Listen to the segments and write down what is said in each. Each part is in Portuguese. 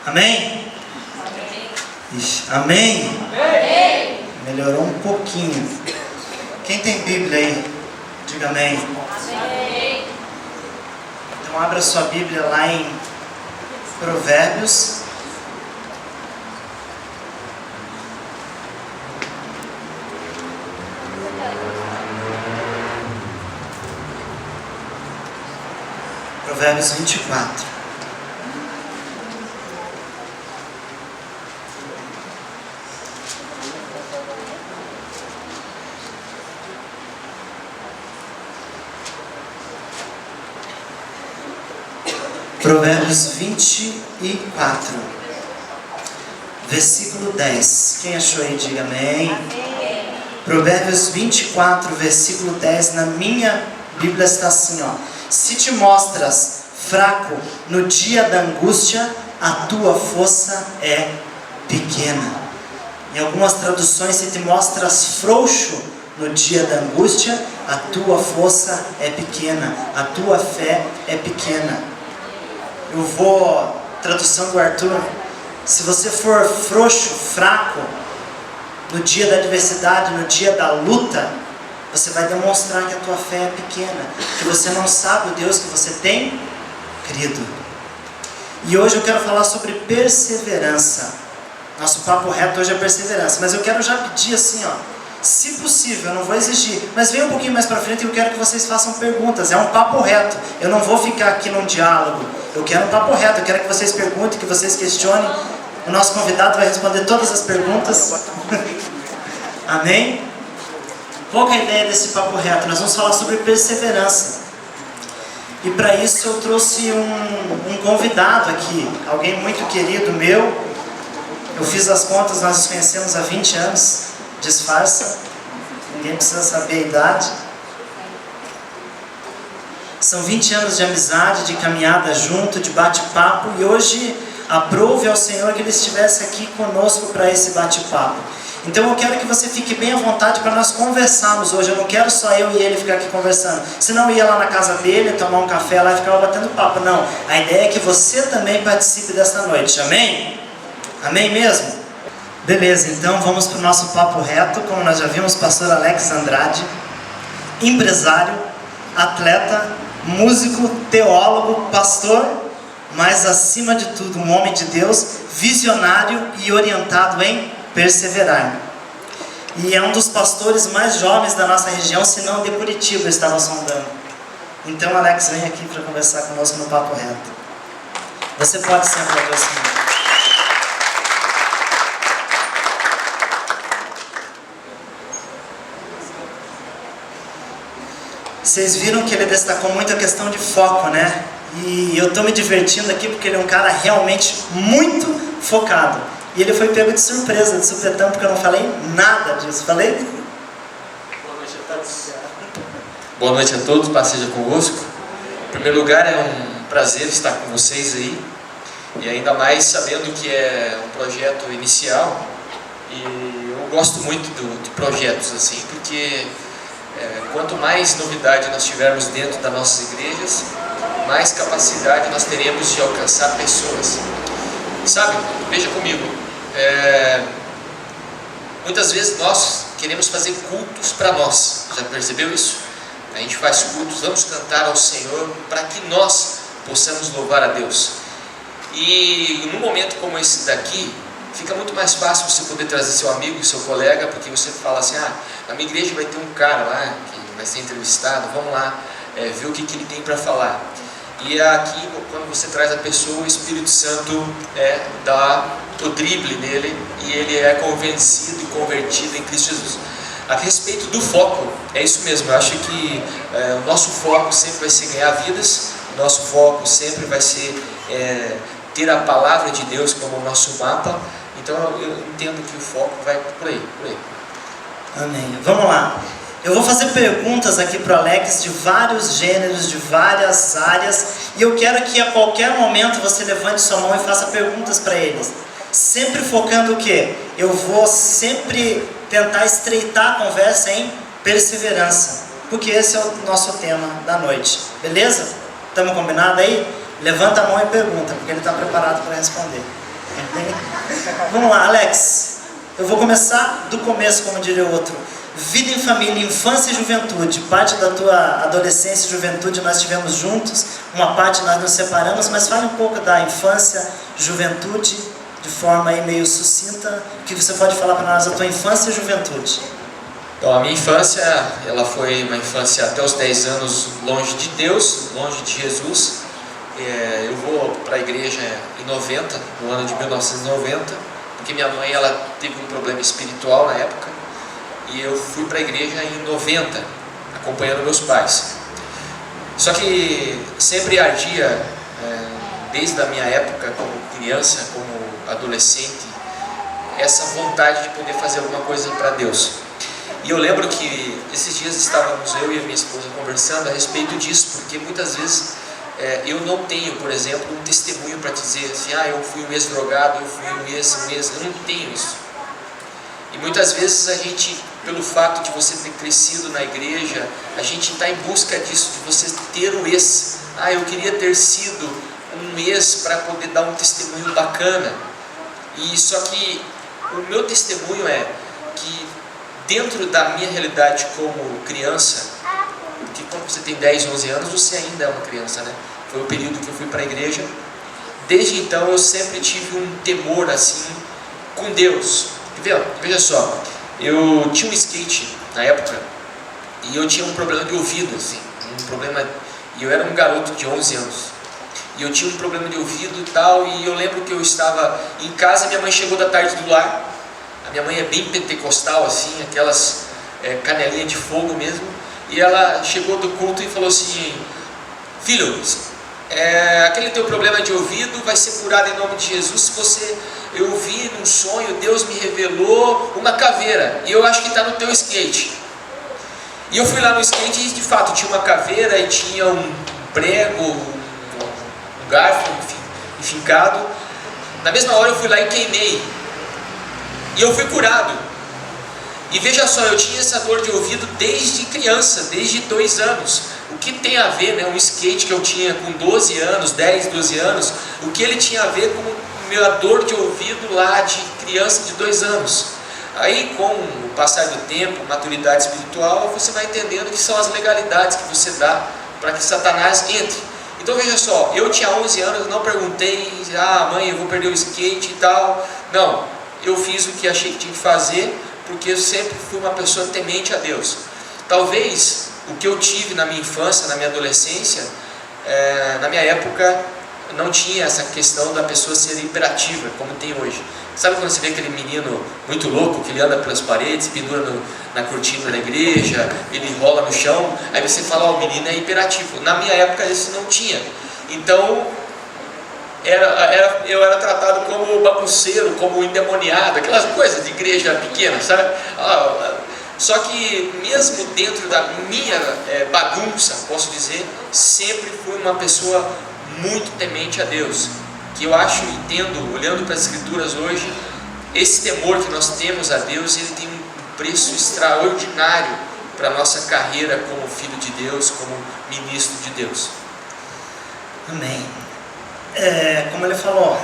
Amém? Ixi, amém? Amém. Melhorou um pouquinho. Quem tem Bíblia aí? Diga amém. Amém. Então abra sua Bíblia lá em Provérbios. Provérbios 24. Provérbios 24, versículo 10. Quem achou aí, diga amém. Provérbios 24, versículo 10. Na minha Bíblia está assim, ó: se te mostras fraco no dia da angústia, a tua força é pequena. Em algumas traduções, se te mostras frouxo no dia da angústia, a tua força é pequena, a tua fé é pequena. Eu vou, tradução do Arthur: se você for frouxo, fraco, no dia da adversidade, no dia da luta, você vai demonstrar que a tua fé é pequena, que você não sabe o Deus que você tem crido. E hoje eu quero falar sobre perseverança. Nosso papo reto hoje é perseverança, mas eu quero já pedir assim, ó, se possível, eu não vou exigir, mas venha um pouquinho mais para frente e eu quero que vocês façam perguntas. É um papo reto, eu não vou ficar aqui num diálogo, eu quero um papo reto, eu quero que vocês perguntem, que vocês questionem. O nosso convidado vai responder todas as perguntas. Amém? Qual que é a ideia desse papo reto? Nós vamos falar sobre perseverança. E para isso eu trouxe um convidado aqui, alguém muito querido meu. Eu fiz as contas, nós nos conhecemos há 20 anos. Disfarça, ninguém precisa saber a idade. São 20 anos de amizade, de caminhada junto, de bate-papo. E hoje aprove ao Senhor que Ele estivesse aqui conosco para esse bate-papo. Então eu quero que você fique bem à vontade para nós conversarmos hoje. Eu não quero só eu e ele ficar aqui conversando. Senão eu ia lá na casa dele, tomar um café lá e ficava batendo papo. Não, a ideia é que você também participe desta noite. Amém? Amém mesmo? Beleza, então vamos para o nosso papo reto. Como nós já vimos, pastor Alex Andrade, empresário, atleta, músico, teólogo, pastor, mas acima de tudo um homem de Deus, visionário e orientado em perseverar. E é um dos pastores mais jovens da nossa região, se não de Curitiba, eu estava sondando. Então Alex, vem aqui para conversar conosco no papo reto. Você pode se aproximar. Vocês viram que ele destacou muito a questão de foco, né? E eu estou me divertindo aqui porque ele é um cara realmente muito focado. E ele foi pego de surpresa, de supetão, porque eu não falei nada disso. Falei? Boa noite a todos. Boa noite a todos, paz seja convosco. Em primeiro lugar, é um prazer estar com vocês aí. E ainda mais sabendo que é um projeto inicial. E eu gosto muito de projetos assim, porque quanto mais novidade nós tivermos dentro das nossas igrejas, mais capacidade nós teremos de alcançar pessoas. Sabe, veja comigo, muitas vezes nós queremos fazer cultos para nós. Já percebeu isso? A gente faz cultos, vamos cantar ao Senhor para que nós possamos louvar a Deus. E num momento como esse daqui, fica muito mais fácil você poder trazer seu amigo, seu colega, porque você fala assim: na minha igreja vai ter um cara lá que vai ser entrevistado, vamos lá ver o que ele tem para falar. E aqui, quando você traz a pessoa, o Espírito Santo dá o drible nele e ele é convencido e convertido em Cristo Jesus. A respeito do foco, é isso mesmo. Eu acho que o nosso foco sempre vai ser ganhar vidas, o nosso foco sempre vai ser ter a palavra de Deus como o nosso mapa. Então eu entendo que o foco vai por aí. Amém. Vamos lá. Eu vou fazer perguntas aqui para o Alex de vários gêneros, de várias áreas, e eu quero que a qualquer momento você levante sua mão e faça perguntas para eles. Sempre focando o quê? Eu vou sempre tentar estreitar a conversa em perseverança, porque esse é o nosso tema da noite. Beleza? Estamos combinados aí? Levanta a mão e pergunta, porque ele está preparado para responder. Vamos lá, Alex. Eu vou começar do começo, como diria o outro. Vida em família, infância e juventude. Parte da tua adolescência e juventude nós tivemos juntos. Uma parte nós nos separamos, mas fale um pouco da infância, juventude, de forma aí meio sucinta. O que você pode falar para nós da tua infância e juventude? Então, a minha infância, ela foi uma infância até os 10 anos longe de Deus, longe de Jesus. Eu vou para a igreja em 90, no ano de 1990, porque minha mãe ela teve um problema espiritual na época, e eu fui para a igreja em 90, acompanhando meus pais. Só que sempre ardia, desde a minha época como criança, como adolescente, essa vontade de poder fazer alguma coisa para Deus. E eu lembro que esses dias estávamos eu e a minha esposa conversando a respeito disso, porque muitas vezes eu não tenho, por exemplo, um testemunho para dizer assim, eu fui um ex-drogado, eu fui um ex, eu não tenho isso. E muitas vezes a gente, pelo fato de você ter crescido na igreja, a gente está em busca disso, de você ter o ex. Eu queria ter sido um ex para poder dar um testemunho bacana. E só que o meu testemunho é que dentro da minha realidade como criança, porque quando você tem 10, 11 anos, você ainda é uma criança, né? Foi o período que eu fui para a igreja. Desde então eu sempre tive um temor assim com Deus. Veja só, eu tinha um skate na época e eu tinha um problema de ouvido, assim, e eu era um garoto de 11 anos. E eu tinha um problema de ouvido e tal, e eu lembro que eu estava em casa, minha mãe chegou da tarde do lar. A minha mãe é bem pentecostal, assim, aquelas canelinhas de fogo mesmo. E ela chegou do culto e falou assim: filho, aquele teu problema de ouvido vai ser curado em nome de Jesus. Eu vi num sonho, Deus me revelou uma caveira, e eu acho que está no teu skate. E eu fui lá no skate e de fato tinha uma caveira e tinha um prego, um garfo, enfim, enfincado. Na mesma hora eu fui lá e queimei, e eu fui curado. E veja só, eu tinha essa dor de ouvido desde criança, desde 2 anos. O que tem a ver, um skate que eu tinha com 12 anos, 10, 12 anos, o que ele tinha a ver com a minha dor de ouvido lá de criança de 2 anos? Aí, com o passar do tempo, maturidade espiritual, você vai entendendo que são as legalidades que você dá para que Satanás entre. Então veja só, eu tinha 11 anos, não perguntei, mãe, eu vou perder o skate e tal. Não, eu fiz o que achei que tinha que fazer, porque eu sempre fui uma pessoa temente a Deus. Talvez o que eu tive na minha infância, na minha adolescência, na minha época não tinha essa questão da pessoa ser hiperativa, como tem hoje. Sabe quando você vê aquele menino muito louco, que ele anda pelas paredes, pendura na cortina da igreja, ele rola no chão, aí você fala, o menino é hiperativo. Na minha época isso não tinha. Então eu era tratado como bagunceiro, como endemoniado, aquelas coisas de igreja pequena, sabe? Só que mesmo dentro da minha bagunça, posso dizer, sempre fui uma pessoa muito temente a Deus. Que eu acho e entendo, olhando para as escrituras hoje, esse temor que nós temos a Deus, ele tem um preço extraordinário para a nossa carreira como filho de Deus, como ministro de Deus. Amém. Como ele falou,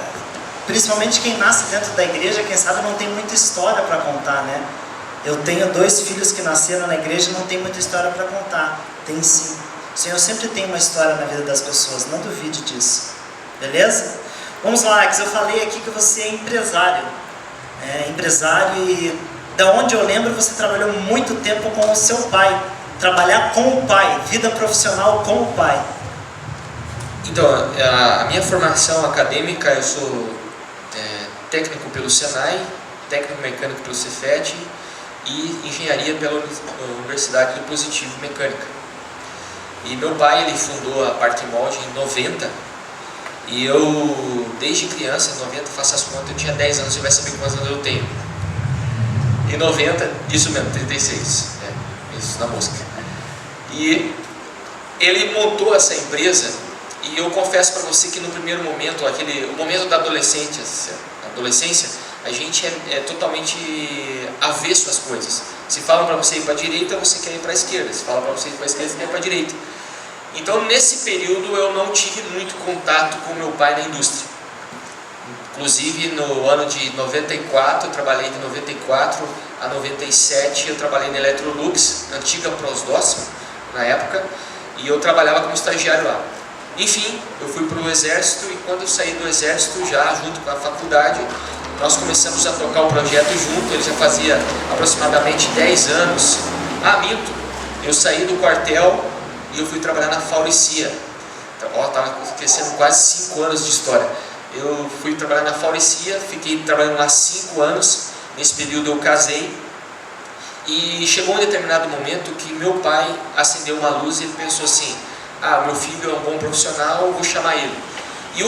principalmente quem nasce dentro da igreja, quem sabe não tem muita história para contar, né? Eu tenho 2 filhos que nasceram na igreja e não tem muita história para contar. Tem sim. O Senhor sempre tem uma história na vida das pessoas, não duvide disso. Beleza? Vamos lá, Alex, eu falei aqui que você é empresário. Empresário, e da onde eu lembro, você trabalhou muito tempo com o seu pai. Trabalhar com o pai, vida profissional com o pai. Então, a minha formação acadêmica, eu sou técnico pelo Senai, técnico mecânico pelo Cefet e engenharia pela Universidade do Positivo Mecânica. E meu pai, ele fundou a Parque Molde em 90, e eu, desde criança, em 90, faço as contas, eu tinha 10 anos, você vai saber quantos anos eu tenho. Em 90, isso mesmo, 36, isso na mosca. E ele montou essa empresa, e eu confesso para você que no primeiro momento, o momento da adolescência, a gente é totalmente avesso às coisas. Se falam para você ir para a direita, você quer ir para a esquerda. Se falam para você ir para a esquerda, você quer ir para a direita. Então, nesse período, eu não tive muito contato com meu pai na indústria. Inclusive no ano de 94, eu trabalhei de 94 a 97, eu trabalhei na Electrolux, antiga Prosdoc na época, e eu trabalhava como estagiário lá. Enfim, eu fui para o exército, e quando eu saí do exército, já junto com a faculdade, nós começamos a tocar o projeto junto. Ele já fazia aproximadamente 10 anos. Minto, eu saí do quartel e eu fui trabalhar na Fauricia. Então, estava esquecendo quase 5 anos de história. Eu fui trabalhar na Fauricia, fiquei trabalhando lá 5 anos. Nesse período eu casei, e chegou um determinado momento que meu pai acendeu uma luz e ele pensou assim: meu filho é um bom profissional, eu vou chamar ele. E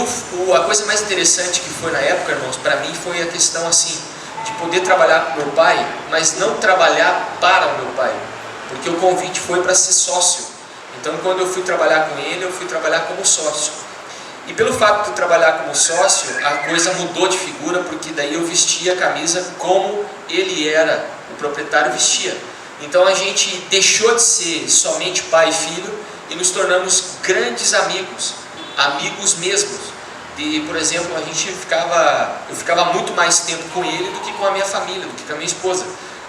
a coisa mais interessante que foi na época, irmãos, para mim foi a questão assim, de poder trabalhar com meu pai, mas não trabalhar para o meu pai, porque o convite foi para ser sócio. Então quando eu fui trabalhar com ele, eu fui trabalhar como sócio. E pelo fato de trabalhar como sócio, a coisa mudou de figura, porque daí eu vestia a camisa como ele era, o proprietário vestia. Então a gente deixou de ser somente pai e filho e nos tornamos grandes amigos, amigos mesmos. E, por exemplo, eu ficava muito mais tempo com ele do que com a minha família, do que com a minha esposa,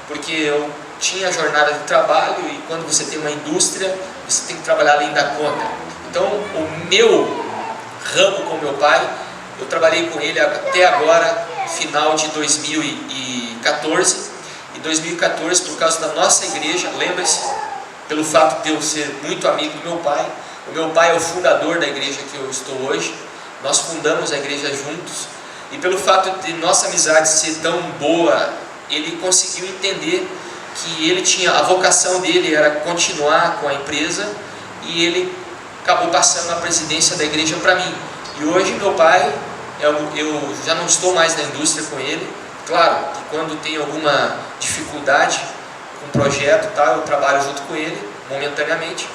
porque eu tinha jornada de trabalho, e quando você tem uma indústria, você tem que trabalhar além da conta. Então o meu ramo com meu pai, eu trabalhei com ele até agora, final de 2014. Em 2014, por causa da nossa igreja, lembre-se, pelo fato de eu ser muito amigo do meu pai, o meu pai é o fundador da igreja que eu estou hoje, nós fundamos a igreja juntos, e pelo fato de nossa amizade ser tão boa, ele conseguiu entender que ele tinha, a vocação dele era continuar com a empresa, e ele acabou passando a presidência da igreja para mim. E hoje meu pai, eu já não estou mais na indústria com ele. Claro que quando tem alguma dificuldade com o projeto, eu trabalho junto com ele momentaneamente,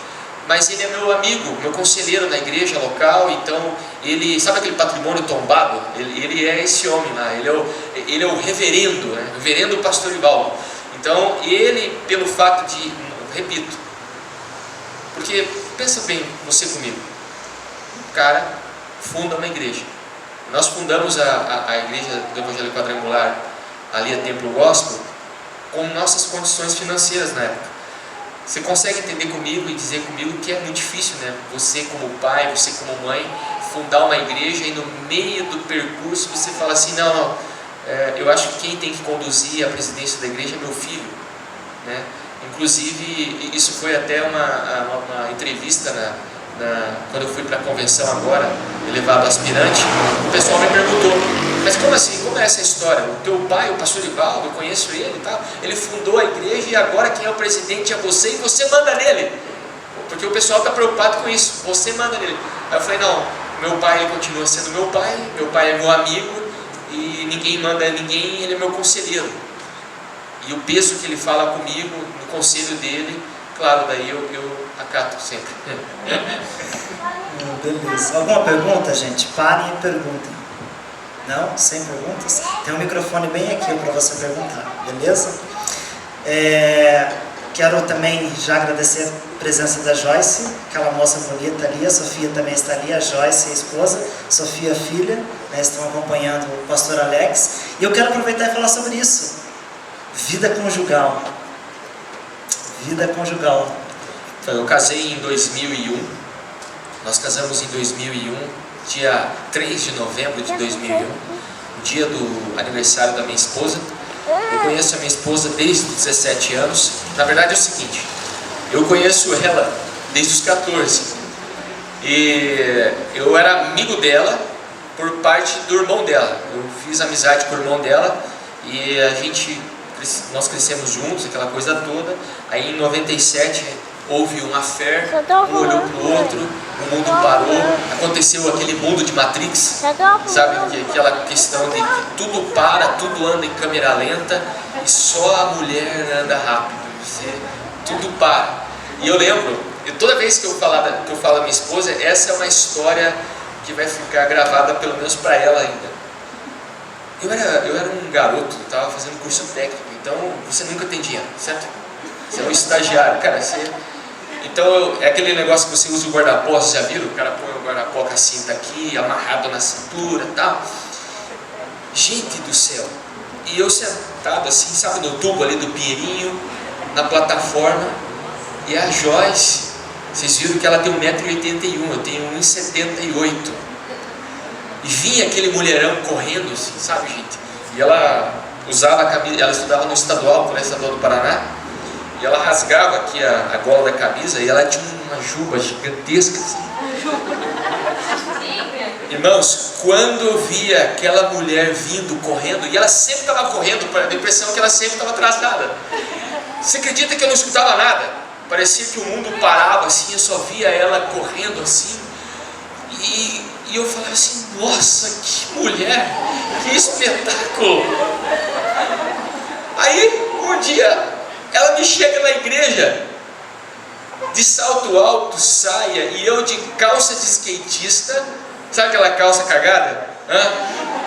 mas ele é meu amigo, meu conselheiro na igreja local. Então ele, sabe aquele patrimônio tombado? Ele é esse homem lá, ele é o reverendo, né? Reverendo pastor Ivaldo. Então ele, pelo fato de, repito, porque pensa bem você comigo, o cara funda uma igreja. Nós fundamos a igreja do Evangelho Quadrangular ali a Templo Gospel com nossas condições financeiras na época. Você consegue entender comigo e dizer comigo que é muito difícil, né? Você como pai, você como mãe, fundar uma igreja e no meio do percurso você fala assim: não, eu acho que quem tem que conduzir a presidência da igreja é meu filho, né? Inclusive, isso foi até uma entrevista quando eu fui para a convenção agora, elevado aspirante. O pessoal me perguntou: mas como assim? Como é essa história? O teu pai, o pastor Ivaldo, eu conheço ele e tal, ele fundou a igreja e agora quem é o presidente é você e você manda nele. Porque o pessoal está preocupado com isso, você manda nele. Aí eu falei: não, meu pai, ele continua sendo meu pai é meu amigo e ninguém manda em ninguém, ele é meu conselheiro. E o peso que ele fala comigo, no conselho dele, claro, daí eu acato sempre. Beleza. Alguma pergunta, gente? Parem e perguntem. Não? Sem perguntas? Tem um microfone bem aqui para você perguntar, beleza? Quero também já agradecer a presença da Joyce, aquela moça bonita ali. A Sofia também está ali, a Joyce, a esposa, Sofia, a filha, né, estão acompanhando o pastor Alex. E eu quero aproveitar e falar sobre isso. Vida conjugal. Vida conjugal. Então, eu casei em 2001. Nós casamos em 2001, dia 3 de novembro de 2001, no dia do aniversário da minha esposa. Eu conheço a minha esposa desde os 17 anos. Na verdade é o seguinte, eu conheço ela desde os 14. E eu era amigo dela por parte do irmão dela. Eu fiz amizade com o irmão dela e nós crescemos juntos, aquela coisa toda. Aí em 97 houve um affair, um olhou pro outro, o mundo parou, aconteceu aquele mundo de Matrix, sabe, aquela questão de que tudo para, tudo anda em câmera lenta e só a mulher anda rápido, tudo para. E eu lembro, toda vez que eu falo da minha esposa, essa é uma história que vai ficar gravada pelo menos para ela ainda. Eu era um garoto, estava fazendo curso técnico, então você nunca tem dinheiro, certo? Você é um estagiário, cara, então é aquele negócio que você usa o guarda-pó, vocês já viram? O cara põe o guarda-pó com a cinta aqui, amarrado na cintura e tal. Gente do céu! E eu sentado assim, sabe, no tubo ali do Pinheirinho, na plataforma, e a Joyce, vocês viram que ela tem 1,81 m, eu tenho 1,78 m. E vinha aquele mulherão correndo assim, sabe, gente? E ela usava a camisa, ela estudava no estadual, Colégio Estadual do Paraná, e ela rasgava aqui a gola da camisa, e ela tinha uma juba gigantesca assim. Irmãos, quando eu via aquela mulher vindo, correndo, e ela sempre estava correndo, para a impressão que ela sempre estava atrasada. Você acredita que eu não escutava nada? Parecia que o mundo parava assim, eu só via ela correndo assim. E eu falava assim, nossa, que mulher, que espetáculo. Aí, um dia, ela me chega na igreja, de salto alto, saia, e eu de calça de skatista. Sabe aquela calça cagada?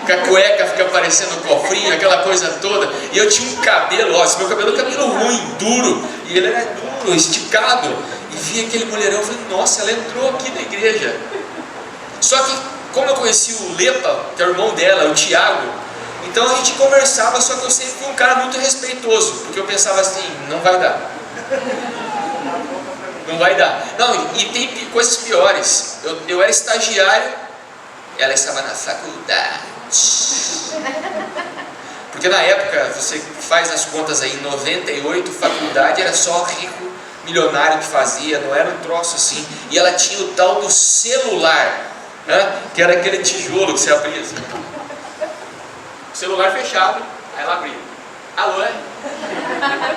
Que a cueca fica parecendo um cofrinho, aquela coisa toda. E eu tinha um cabelo, ó, esse meu cabelo é um cabelo ruim, duro. E ele era duro, esticado. E vi aquele mulherão, eu falei, nossa, ela entrou aqui na igreja. Só que, como eu conheci o Lepa, que é o irmão dela, o Tiago, então a gente conversava, só que eu sempre fui um cara muito respeitoso. Porque eu pensava assim, não vai dar. Não vai dar. Não, e tem coisas piores. Eu era estagiário, ela estava na faculdade. Porque na época, você faz as contas aí, em 98, faculdade era só rico, milionário que fazia, não era um troço assim. E ela tinha o tal do celular, que era aquele tijolo que você abria assim. O celular fechado, aí ela abria. Alô?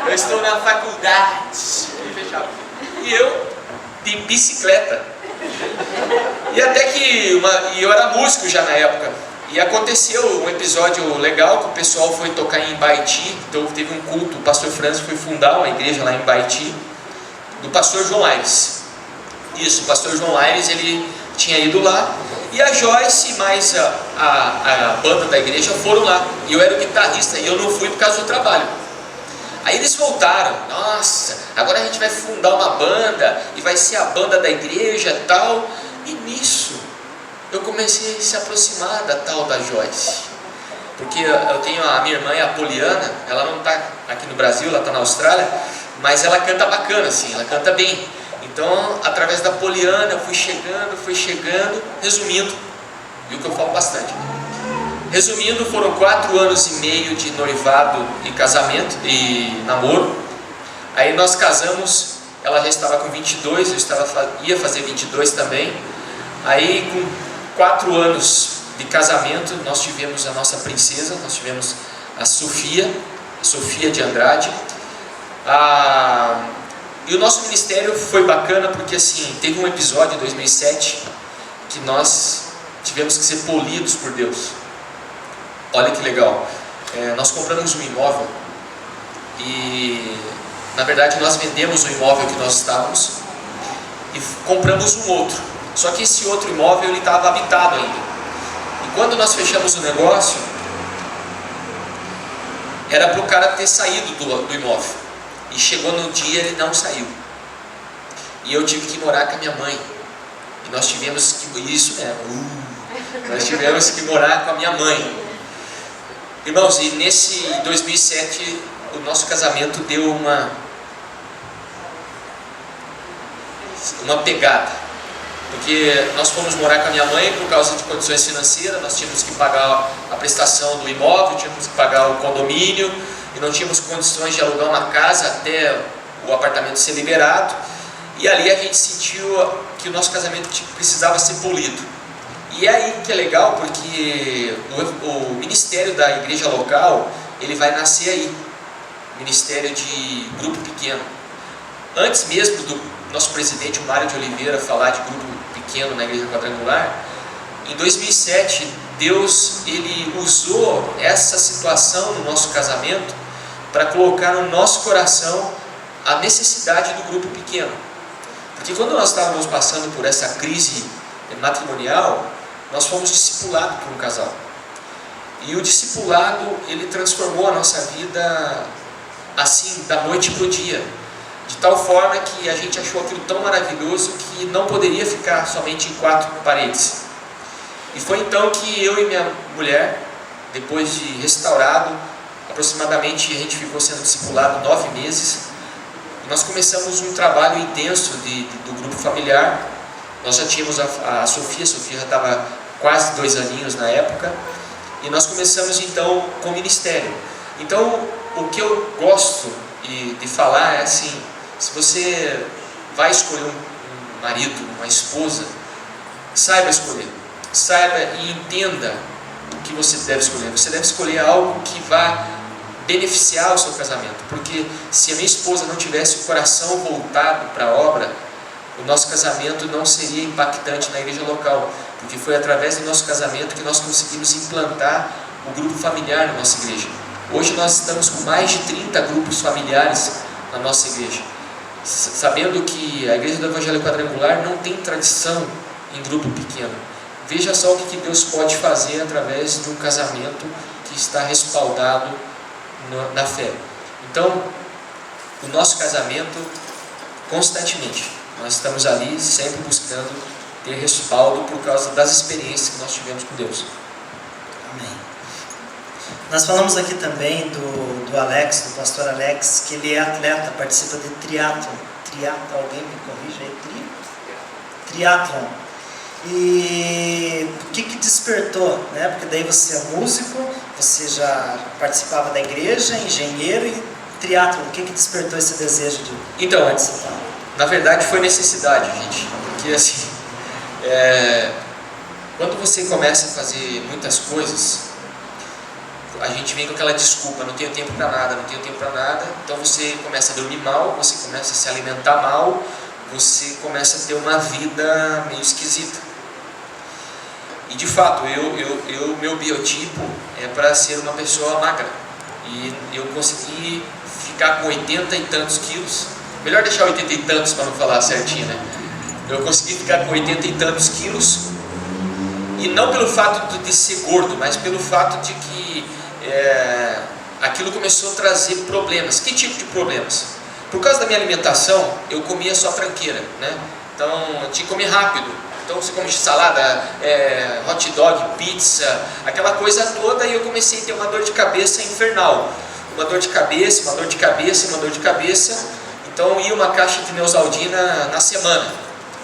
Eu estou na faculdade. E fechava. E eu de bicicleta. E até que e eu era músico já na época. E aconteceu um episódio legal que o pessoal foi tocar em Baiti. Então teve um culto, o pastor Francis foi fundar uma igreja lá em Baiti, do pastor João Aires. Isso, o pastor João Aires, ele tinha ido lá. E a Joyce mais a banda da igreja foram lá. E eu era o guitarrista e eu não fui por causa do trabalho. Aí eles voltaram, nossa, agora a gente vai fundar uma banda, e vai ser a banda da igreja e tal. E nisso, eu comecei a se aproximar da tal da Joyce. Porque eu tenho a minha irmã, a Poliana, ela não está aqui no Brasil, ela está na Austrália, mas ela canta bacana assim, ela canta bem. Então, através da Poliana, eu fui chegando, resumindo, viu que eu falo bastante. Resumindo, foram 4 anos e meio de noivado e casamento e namoro. Aí nós casamos, ela já estava com 22, ia fazer 22 também. Aí com 4 anos de casamento, nós tivemos a nossa princesa, nós tivemos a Sofia de Andrade. E o nosso ministério foi bacana porque assim, teve um episódio em 2007 que nós tivemos que ser polidos por Deus. Olha que legal, nós compramos um imóvel e na verdade nós vendemos o imóvel que nós estávamos e compramos um outro. Só que esse outro imóvel ele estava habitado ainda. E quando nós fechamos o negócio, era para o cara ter saído do imóvel. E chegou no dia ele não saiu. E eu tive que morar com a minha mãe. E nós tivemos que, isso mesmo, nós tivemos que morar com a minha mãe. Irmãos, e nesse 2007 o nosso casamento deu uma pegada, porque nós fomos morar com a minha mãe por causa de condições financeiras. Nós tínhamos que pagar a prestação do imóvel, tínhamos que pagar o condomínio e não tínhamos condições de alugar uma casa até o apartamento ser liberado. E ali a gente sentiu que o nosso casamento precisava ser polido. E é aí que é legal, porque o ministério da igreja local, ele vai nascer aí, ministério de grupo pequeno. Antes mesmo do nosso presidente, o Mário de Oliveira, falar de grupo pequeno na igreja quadrangular, em 2007, Deus ele usou essa situação no nosso casamento para colocar no nosso coração a necessidade do grupo pequeno. Porque quando nós estávamos passando por essa crise matrimonial, nós fomos discipulados por um casal. E o discipulado, ele transformou a nossa vida assim, da noite para o dia. De tal forma que a gente achou aquilo tão maravilhoso que não poderia ficar somente em 4 paredes. E foi então que eu e minha mulher, depois de restaurado, aproximadamente a gente ficou sendo discipulado 9 meses. Nós começamos um trabalho intenso do grupo familiar. Nós já tínhamos a Sofia já estava quase 2 aninhos na época, e nós começamos então com o ministério. Então, o que eu gosto de falar é assim: se você vai escolher um marido, uma esposa, saiba escolher, saiba e entenda o que você deve escolher. Você deve escolher algo que vá beneficiar o seu casamento, porque se a minha esposa não tivesse o coração voltado para a obra, o nosso casamento não seria impactante na igreja local, porque foi através do nosso casamento que nós conseguimos implantar o grupo familiar na nossa igreja. Hoje nós estamos com mais de 30 grupos familiares na nossa igreja, sabendo que a igreja do Evangelho Quadrangular não tem tradição em grupo pequeno. Veja só o que Deus pode fazer através de um casamento que está respaldado na fé. Então, o nosso casamento, constantemente, nós estamos ali sempre buscando ter respaldo por causa das experiências que nós tivemos com Deus. Amém. Nós falamos aqui também do Alex, do pastor Alex, que ele é atleta, participa de triatlon. Alguém me corrige aí? Triatlon. E o que despertou, né? Porque daí você é músico, você já participava da igreja, engenheiro, e triatlon. O que despertou esse desejo de participar? Na verdade foi necessidade, gente, porque assim, quando você começa a fazer muitas coisas, a gente vem com aquela desculpa: não tenho tempo para nada, então você começa a dormir mal, você começa a se alimentar mal, você começa a ter uma vida meio esquisita. E de fato, meu biotipo é para ser uma pessoa magra, e eu consegui ficar com 80 e tantos quilos. Melhor deixar 80 e tantos para não falar certinho, né? Eu consegui ficar com 80 e tantos quilos, e não pelo fato de ser gordo, mas pelo fato de que aquilo começou a trazer problemas. Que tipo de problemas? Por causa da minha alimentação, eu comia só tranqueira, né? Então eu tinha que comer rápido. Então você come salada, hot dog, pizza, aquela coisa toda, e eu comecei a ter uma dor de cabeça infernal. Uma dor de cabeça. Então ia uma caixa de Neosaldina na semana.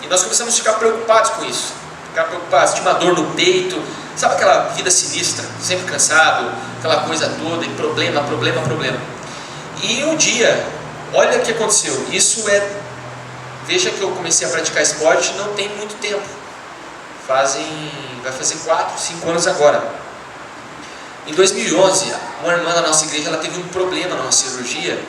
E nós começamos a ficar preocupados com isso. Tinha uma dor no peito, sabe aquela vida sinistra, sempre cansado, aquela coisa toda, e problema. E um dia, olha o que aconteceu. Veja que eu comecei a praticar esporte não tem muito tempo. Vai fazer 4, 5 anos agora. Em 2011, uma irmã da nossa igreja, ela teve um problema numa cirurgia,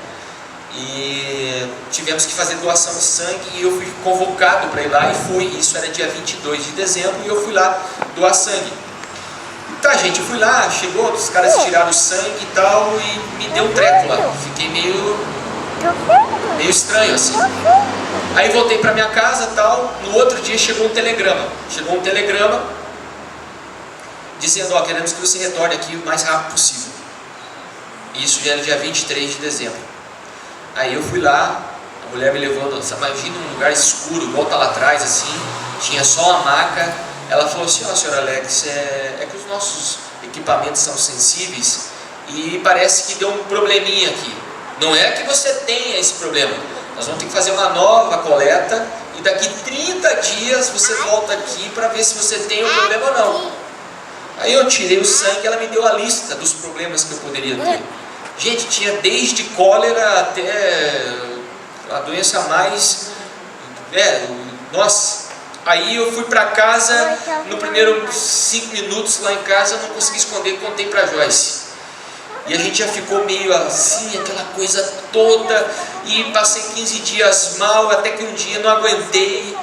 e tivemos que fazer doação de sangue, e eu fui convocado para ir lá, e fui. Isso era dia 22 de dezembro, e eu fui lá doar sangue. Tá, gente, eu fui lá, chegou, os caras tiraram o sangue e tal, e me deu um treco lá. Fiquei meio estranho assim. Aí voltei para minha casa e tal. No outro dia chegou um telegrama dizendo: queremos que você retorne aqui o mais rápido possível. Isso já era dia 23 de dezembro. Aí eu fui lá, a mulher me levou, imagina um lugar escuro, igual tá lá atrás assim, tinha só uma maca. Ela falou assim: senhor Alex, é que os nossos equipamentos são sensíveis e parece que deu um probleminha aqui. Não é que você tenha esse problema, nós vamos ter que fazer uma nova coleta, e daqui 30 dias você volta aqui para ver se você tem um problema ou não. Aí eu tirei o sangue e ela me deu a lista dos problemas que eu poderia ter. Gente, tinha desde cólera até a doença mais... nossa. Aí eu fui para casa, no primeiro 5 minutos lá em casa, eu não consegui esconder, contei para Joyce. E a gente já ficou meio assim, aquela coisa toda, e passei 15 dias mal, até que um dia não aguentei.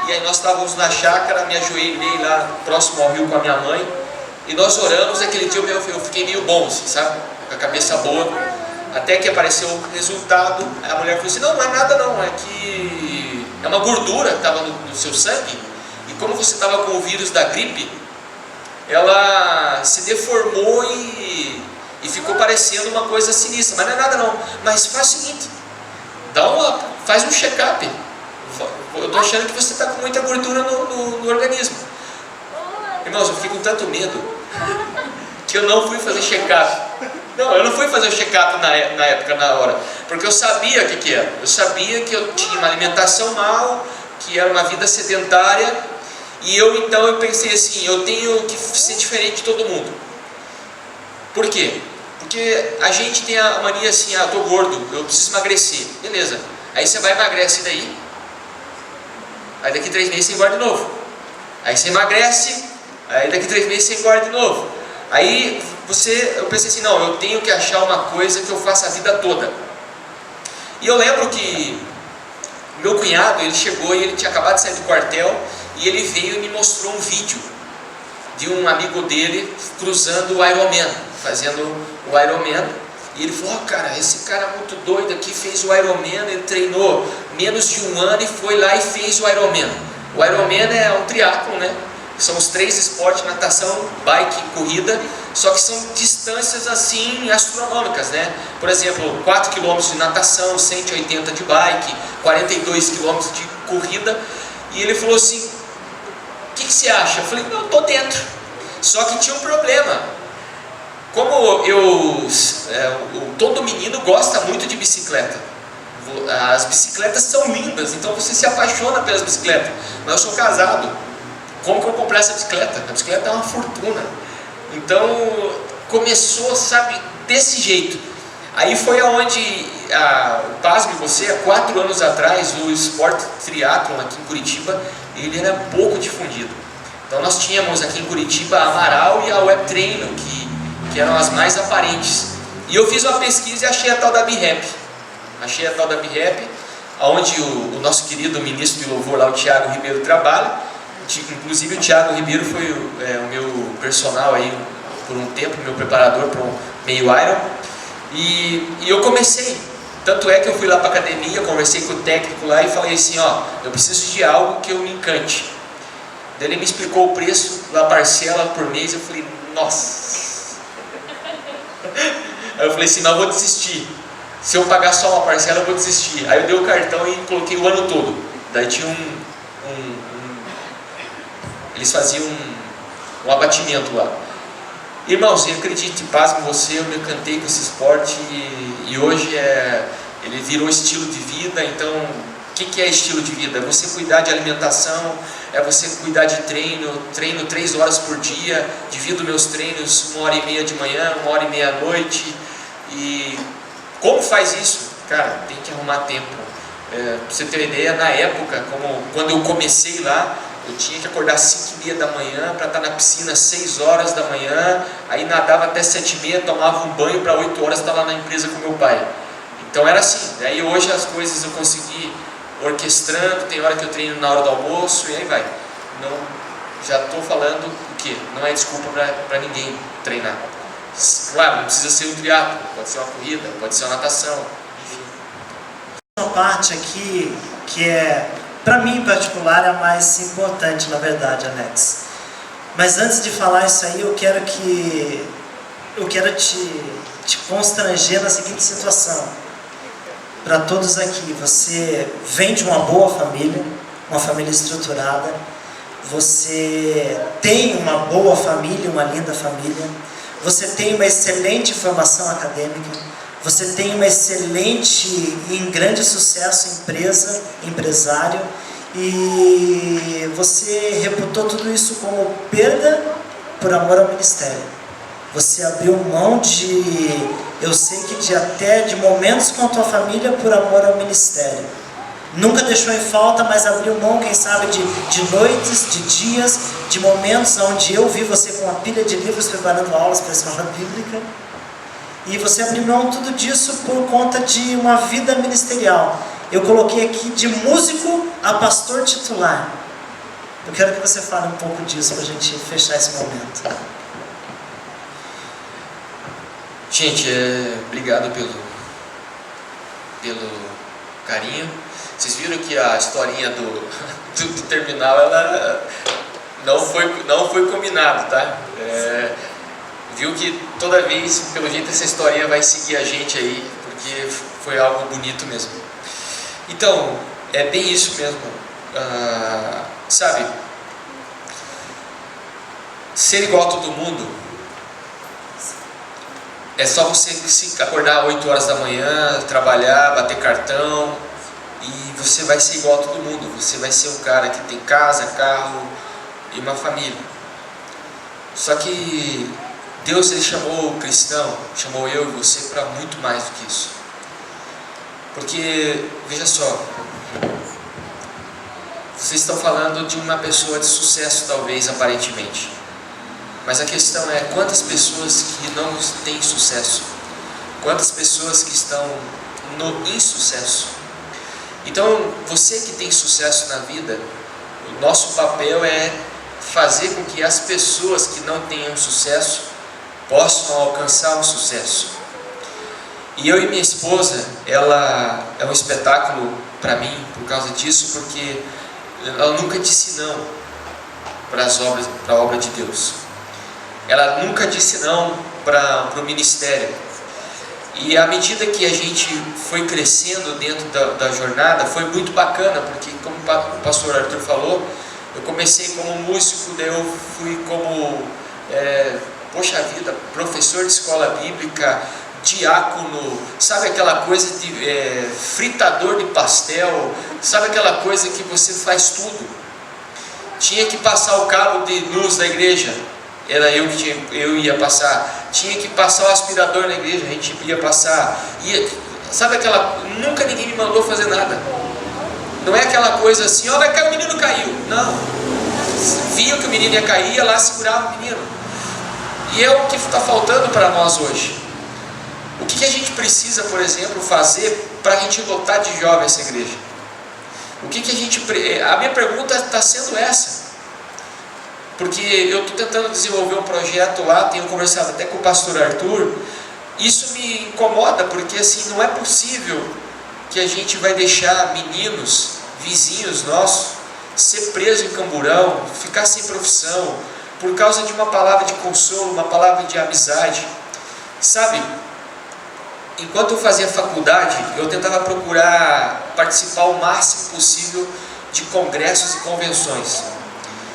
E aí nós estávamos na chácara, me ajoelhei lá próximo ao rio com a minha mãe, e nós oramos. Aquele dia eu fiquei meio bom, assim, sabe? Com a cabeça boa. Até que apareceu o resultado, a mulher falou assim: não é nada não, é que é uma gordura que estava no seu sangue, e como você estava com o vírus da gripe, ela se deformou e ficou parecendo uma coisa sinistra. Mas não é nada não, mas faz o seguinte, faz um check-up, eu estou achando que você está com muita gordura no organismo. Irmãos, eu fiquei com tanto medo que eu não fui fazer check-up. Não, eu não fui fazer o check-up na época, na hora, porque eu sabia o que era. Eu sabia que eu tinha uma alimentação mal, que era uma vida sedentária, e então eu pensei assim, eu tenho que ser diferente de todo mundo. Por quê? Porque a gente tem a mania assim, eu tô gordo, eu preciso emagrecer. Beleza, aí você vai e emagrece daí. Aí daqui 3 meses você engorda de novo. Aí você emagrece, aí daqui 3 meses você engorda de novo. Aí eu pensei assim, não, eu tenho que achar uma coisa que eu faça a vida toda. E eu lembro que meu cunhado, ele chegou e ele tinha acabado de sair do quartel, e ele veio e me mostrou um vídeo de um amigo dele cruzando o Ironman, fazendo o Ironman. E ele falou, cara, esse cara muito doido aqui fez o Ironman, ele treinou menos de 1 ano e foi lá e fez o Ironman. O Ironman é um triatlon, né? São os 3 esportes: natação, bike e corrida, só que são distâncias assim astronômicas, né? Por exemplo, 4 km de natação, 180 de bike, 42 km de corrida. E ele falou assim, o que você acha? Eu falei, não, eu tô dentro. Só que tinha um problema. Como todo menino gosta muito de bicicleta. As bicicletas são lindas, então você se apaixona pelas bicicletas. Mas eu sou casado. Como que eu comprei essa bicicleta? A bicicleta é uma fortuna. Então começou, sabe, desse jeito. Aí foi aonde, pasme você, há 4 anos atrás, o esporte triatlon aqui em Curitiba, ele era pouco difundido. Então nós tínhamos aqui em Curitiba a Amaral e a Web Treino, que eram as mais aparentes. E eu fiz uma pesquisa e achei a tal da BeHap. Achei a tal da BeHap, onde o nosso querido ministro de louvor lá, o Thiago Ribeiro, trabalha. Inclusive o Thiago Ribeiro foi o meu personal aí por um tempo, meu preparador para o meio Iron. E eu comecei, tanto é que eu fui lá para a academia, conversei com o técnico lá e falei assim, ó, eu preciso de algo que eu me encante. Daí ele me explicou o preço da parcela por mês, eu falei, nossa. Aí eu falei assim, não, eu vou desistir. Se eu pagar só uma parcela, eu vou desistir. Aí eu dei o cartão e coloquei o ano todo. Daí tinha eles faziam um abatimento lá. Irmãos, eu acredito, pasme você, eu me encantei com esse esporte e hoje ele virou estilo de vida. Então, o que é estilo de vida? É você cuidar de alimentação, é você cuidar de treino 3 horas por dia, divido meus treinos 1h30 de manhã, 1h30 à noite. E como faz isso? Cara, tem que arrumar tempo. Pra você ter uma ideia, na época, quando eu comecei lá, eu tinha que acordar às 5h30 da manhã para estar na piscina às 6 horas da manhã, aí nadava até 7h30, tomava um banho para 8 horas estar lá na empresa com meu pai. Então era assim. Daí hoje as coisas eu consegui orquestrando, tem hora que eu treino na hora do almoço e aí vai. Não, já estou falando o quê? Não é desculpa para ninguém treinar. Claro, não precisa ser um triatlo, pode ser uma corrida, pode ser uma natação, enfim. Uma parte aqui que para mim em particular, é a mais importante, na verdade, Alex. Mas antes de falar isso aí, eu quero te constranger na seguinte situação. Para todos aqui, você vem de uma boa família, uma família estruturada, você tem uma boa família, uma linda família, você tem uma excelente formação acadêmica, você tem uma excelente e em grande sucesso empresário, e você reputou tudo isso como perda por amor ao ministério. Você abriu mão eu sei que até de momentos com a tua família por amor ao ministério. Nunca deixou em falta, mas abriu mão, quem sabe, de noites, de dias, de momentos onde eu vi você com uma pilha de livros preparando aulas para a escola bíblica. E você abriu mão tudo disso por conta de uma vida ministerial. Eu coloquei aqui de músico a pastor titular. Eu quero que você fale um pouco disso para a gente fechar esse momento. Gente, obrigado pelo carinho. Vocês viram que a historinha do terminal, ela não foi combinado, tá? Viu que toda vez, pelo jeito, essa historinha vai seguir a gente aí, porque foi algo bonito mesmo. Então, é bem isso mesmo. Sabe, ser igual a todo mundo É só você se acordar 8 horas da manhã, trabalhar, bater cartão, e você vai ser igual a todo mundo. Você vai ser um cara que tem casa, carro e uma família. Só que Deus, ele chamou o cristão, chamou eu e você para muito mais do que isso. Porque, veja só, vocês estão falando de uma pessoa de sucesso, talvez, aparentemente. Mas a questão é, quantas pessoas que não têm sucesso? Quantas pessoas que estão no insucesso? Então, você que tem sucesso na vida, o nosso papel é fazer com que as pessoas que não tenham sucesso possam alcançar um sucesso. E eu e minha esposa, ela é um espetáculo para mim por causa disso, porque ela nunca disse não para a obra de Deus. Ela nunca disse não para o ministério. E à medida que a gente foi crescendo dentro da jornada, foi muito bacana, porque como o pastor Arthur falou, eu comecei como músico, daí eu fui como, poxa vida, professor de escola bíblica, diácono, sabe aquela coisa de fritador de pastel, sabe aquela coisa que você faz tudo. Tinha que passar o cabo de luz da igreja, era eu ia passar. Tinha que passar o aspirador na igreja, a gente ia passar. Sabe aquela, nunca ninguém me mandou fazer nada. Não é aquela coisa assim, ó, vai cair, o menino caiu. Não. Via que o menino ia cair, ia lá segurar o menino. E é o que está faltando para nós hoje. O que a gente precisa, por exemplo, fazer para a gente lotar de jovens essa igreja? A minha pergunta está sendo essa. Porque eu estou tentando desenvolver um projeto lá, tenho conversado até com o pastor Arthur. Isso me incomoda, porque assim, não é possível que a gente vai deixar meninos, vizinhos nossos, ser presos em Camburão, ficar sem profissão, por causa de uma palavra de consolo, uma palavra de amizade. Sabe, enquanto eu fazia faculdade, eu tentava procurar participar o máximo possível de congressos e convenções.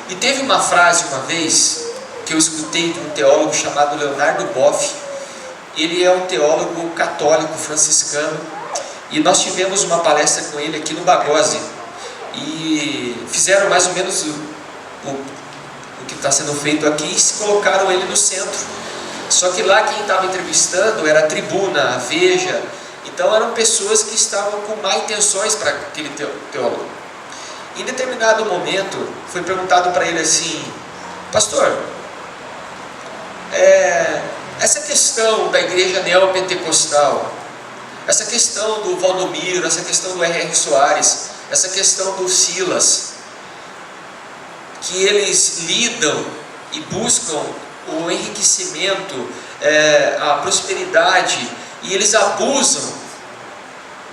E teve uma frase uma vez que eu escutei de um teólogo chamado Leonardo Boff. Ele é um teólogo católico franciscano, e nós tivemos uma palestra com ele aqui no Bagose, e fizeram mais ou menos o que está sendo feito aqui, e colocaram ele no centro. Só que lá quem estava entrevistando era a Tribuna, a Veja, então eram pessoas que estavam com má intenções para aquele teólogo. Em determinado momento foi perguntado para ele assim: pastor, essa questão da igreja neopentecostal, essa questão do Valdomiro, essa questão do R.R. Soares, essa questão do Silas, que eles lidam e buscam o enriquecimento, a prosperidade, e eles abusam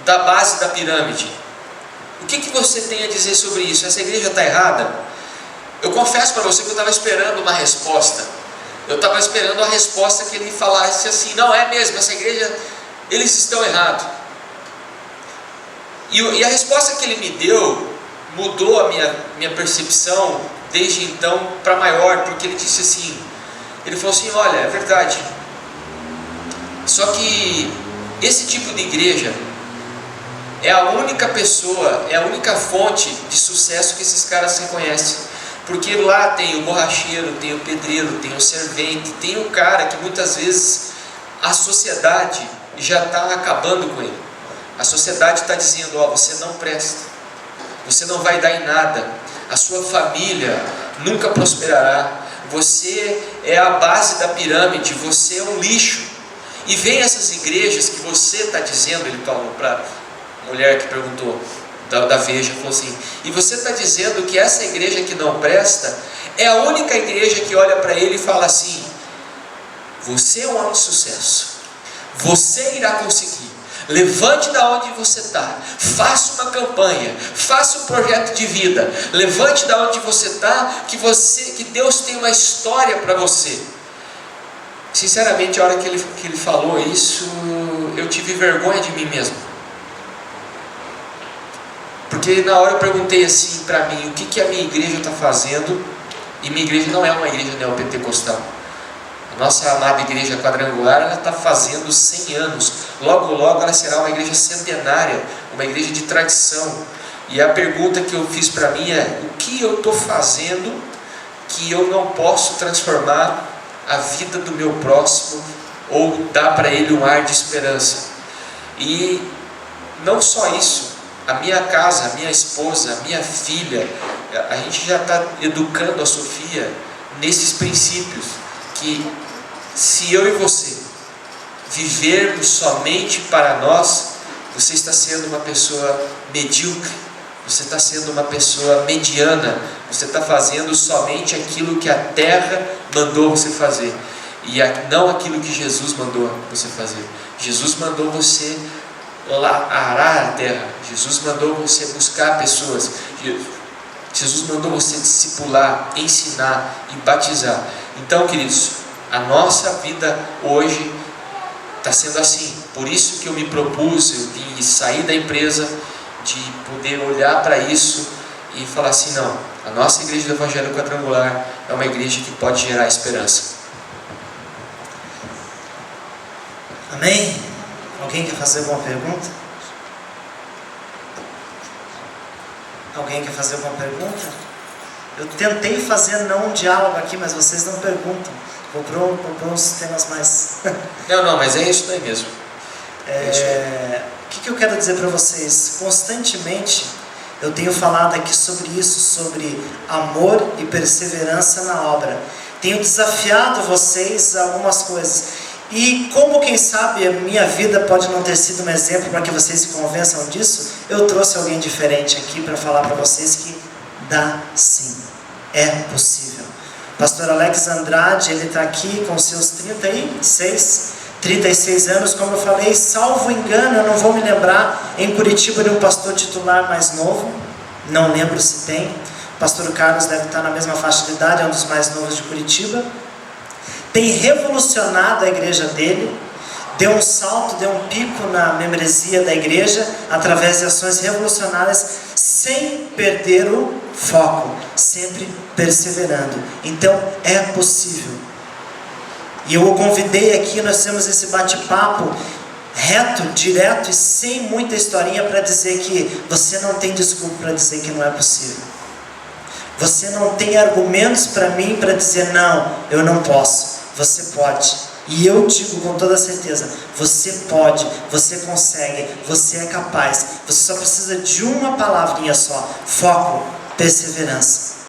da base da pirâmide. O que você tem a dizer sobre isso? Essa igreja está errada? Eu confesso para você que eu estava esperando uma resposta. Eu estava esperando a resposta que ele falasse assim: não, é mesmo, essa igreja, eles estão errados. E a resposta que ele me deu mudou a minha percepção desde então para maior, porque ele disse assim, ele falou assim: olha, é verdade, só que esse tipo de igreja é a única pessoa, é a única fonte de sucesso que esses caras reconhecem. Porque lá tem o borracheiro, tem o pedreiro, tem o servente, tem o cara que muitas vezes a sociedade já está acabando com ele. A sociedade está dizendo: ó, você não presta, você não vai dar em nada, a sua família nunca prosperará, você é a base da pirâmide, você é um lixo. E vem essas igrejas que você está dizendo, ele falou para mulher que perguntou, da Veja, falou assim: e você está dizendo que essa igreja que não presta é a única igreja que olha para ele e fala assim: você é um homem de sucesso, você irá conseguir, levante da onde você está, faça uma campanha, faça um projeto de vida, levante da onde você está, que Deus tem uma história para você. Sinceramente, a hora que ele falou isso, eu tive vergonha de mim mesmo. Porque na hora eu perguntei assim para mim: o que a minha igreja está fazendo? E minha igreja não é uma igreja neopentecostal. A Nossa amada igreja quadrangular, ela está fazendo 100 anos. Logo, logo ela será uma igreja centenária, uma igreja de tradição. E a pergunta que eu fiz para mim é: o que eu estou fazendo que eu não posso transformar a vida do meu próximo ou dar para ele um ar de esperança? E não só isso, a minha casa, a minha esposa, a minha filha, a gente já está educando a Sofia nesses princípios, que se eu e você vivermos somente para nós, você está sendo uma pessoa medíocre, você está sendo uma pessoa mediana, você está fazendo somente aquilo que a terra mandou você fazer, e não aquilo que Jesus mandou você fazer. Jesus mandou você arar a terra, Jesus mandou você buscar pessoas, Jesus mandou você discipular, ensinar e batizar. Então, queridos, a nossa vida hoje está sendo assim. Por isso que eu me propus, eu vim sair da empresa, de poder olhar para isso e falar assim: não, a nossa igreja do Evangelho Quadrangular é uma igreja que pode gerar esperança. Amém? Alguém quer fazer alguma pergunta? Alguém quer fazer alguma pergunta? Eu tentei fazer não um diálogo aqui, mas vocês não perguntam. Vou para uns temas mais... Não, mas é isso daí mesmo. O que eu quero dizer para vocês? Constantemente eu tenho falado aqui sobre isso, sobre amor e perseverança na obra. Tenho desafiado vocês a algumas coisas. E como, quem sabe, a minha vida pode não ter sido um exemplo para que vocês se convençam disso, eu trouxe alguém diferente aqui para falar para vocês que dá sim, é possível. Pastor Alex Andrade, ele está aqui com seus 36 anos, como eu falei, salvo engano, eu não vou me lembrar, em Curitiba de um pastor titular mais novo, não lembro se tem. O pastor Carlos deve estar na mesma faixa de idade, é um dos mais novos de Curitiba. Tem revolucionado a igreja dele, deu um salto, deu um pico na membresia da igreja, através de ações revolucionárias, sem perder o foco, sempre perseverando. Então é possível. E eu o convidei aqui, nós temos esse bate-papo reto, direto e sem muita historinha para dizer que você não tem desculpa para dizer que não é possível. Você não tem argumentos para mim para dizer não, eu não posso. Você pode. E eu digo com toda certeza, você pode, você consegue, você é capaz. Você só precisa de uma palavrinha só: foco, perseverança.